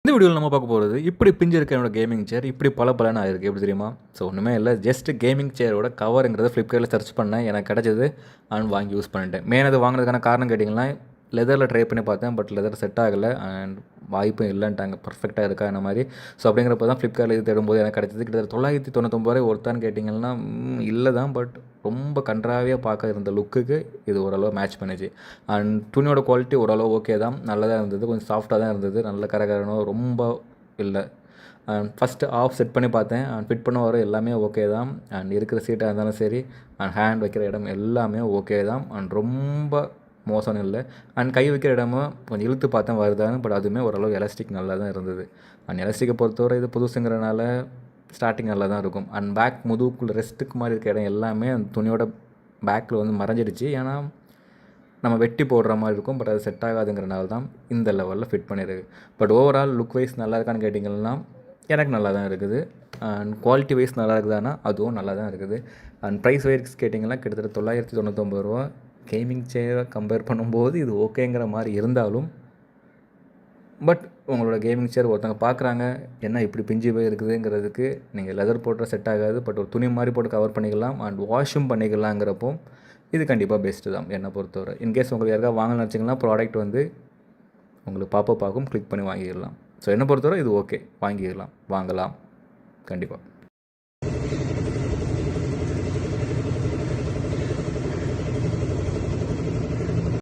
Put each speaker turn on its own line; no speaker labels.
இந்த வீடியோவில் நம்ம பார்க்க போகிறது இப்படி பிஞ்சு இருக்க என்னோட கேமிங் சேர் இப்படி பல ஆயிருக்கு எப்படி தெரியுமா? ஸோ ஒன்றுமே இல்லை, ஜஸ்ட் கேமிங் சேரோட கவருங்கிறத ஃப்ளிப்கார்ட்டில் சர்ச் பண்ணேன், எனக்கு கிடச்சது அண்ட் வாங்கி யூஸ் பண்ணிட்டேன். மெயின் அது வாங்கினதுக்கான காரணம் கேட்டிங்கன்னா, லெதரில் ட்ரை பண்ணி பார்த்தேன், பட் லெதர் செட் ஆகலை அண்ட் வாய்ப்பும் இல்லைன்ட்டாங்க பர்ஃபெக்டாக இருக்கா என்ன மாதிரி. ஸோ அப்படிங்கிறப்ப தான் ஃப்ளிப்கார்ட்டில் இது தேடும்போது எனக்கு கிடச்சது கிட்டத்தட்ட 999 ரூபாய் ஒருத்தான்னு கேட்டிங்கன்னா இல்லை தான், பட் ரொம்ப கன்றாவியாக பார்க்க இருந்த லுக்குக்கு இது ஓரளவு மேட்ச் பண்ணிச்சு. அண்ட் துணியோட குவாலிட்டி ஓரளவு ஓகே தான், நல்லதாக இருந்தது, கொஞ்சம் சாஃப்டாக தான் இருந்தது, நல்ல கரகரனோ ரொம்ப இல்லை. அண்ட் ஃபஸ்ட்டு ஆஃப் செட் பண்ணி பார்த்தேன், அண்ட் ஃபிட் பண்ண வர எல்லாமே ஓகே தான். அண்ட் இருக்கிற சீட்டாக இருந்தாலும் சரி, அண்ட் ஹேண்ட் வைக்கிற இடம் எல்லாமே ஓகே தான், அண்ட் ரொம்ப மோசம் இல்லை. அண்ட் கை வைக்கிற இடமும் கொஞ்சம் இழுத்து பார்த்தேன் வருதான்னு, பட் அதுவுமே ஓரளவு எலாஸ்டிக் நல்லா தான் இருந்தது. அண்ட் எலாஸ்டிக்கை பொறுத்தவரை இது புதுசுங்கிறனால ஸ்டார்டிங் நல்லா தான் இருக்கும். அண்ட் பேக் முதுகுக்குள்ளே ரெஸ்ட்டுக்கு மாதிரி இருக்க இடம் எல்லாமே அந்த துணியோட பேக்கில் வந்து மறைஞ்சிடுச்சு, ஏன்னா நம்ம வெட்டி போடுற மாதிரி இருக்கும், பட் அது செட் ஆகாதுங்கிறனால தான் இந்த லெவலில் ஃபிட் பண்ணியிருக்கு. பட் ஓவரால் லுக் வைஸ் நல்லா இருக்கான்னு கேட்டிங்கன்னா எனக்கு நல்லா தான் இருக்குது. அண்ட் குவாலிட்டி வைஸ் நல்லா இருக்குதானா அதுவும் நல்லா தான் இருக்குது. அண்ட் ப்ரைஸ் வைஸ் கேட்டிங்கன்னா கிட்டத்தட்ட 999 ரூபா. கேமிங் சேரை கம்பேர் பண்ணும்போது இது ஓகேங்கிற மாதிரி இருந்தாலும், பட் உங்களோட கேமிங் சேர் ஒருத்தவங்க பார்க்குறாங்க என்ன இப்படி பிஞ்சு போய் இருக்குதுங்கிறதுக்கு நீங்கள் லெதர் போட்டுற செட் ஆகாது, பட் ஒரு துணி மாதிரி போட்டு கவர் பண்ணிக்கலாம் அண்ட் வாஷும் பண்ணிக்கலாங்கிறப்போ இது கண்டிப்பாக பெஸ்ட்டு தான் என்னை பொறுத்தவரை. இன்கேஸ் உங்களுக்கு யாருக்காக வாங்கணும்னு வச்சிங்கன்னா ப்ராடக்ட் வந்து உங்களுக்கு பாப்பப் ஆகும், கிளிக் பண்ணி வாங்கிடலாம். ஸோ என்னை பொறுத்தவரை இது ஓகே, வாங்கிடலாம், வாங்கலாம் கண்டிப்பாக.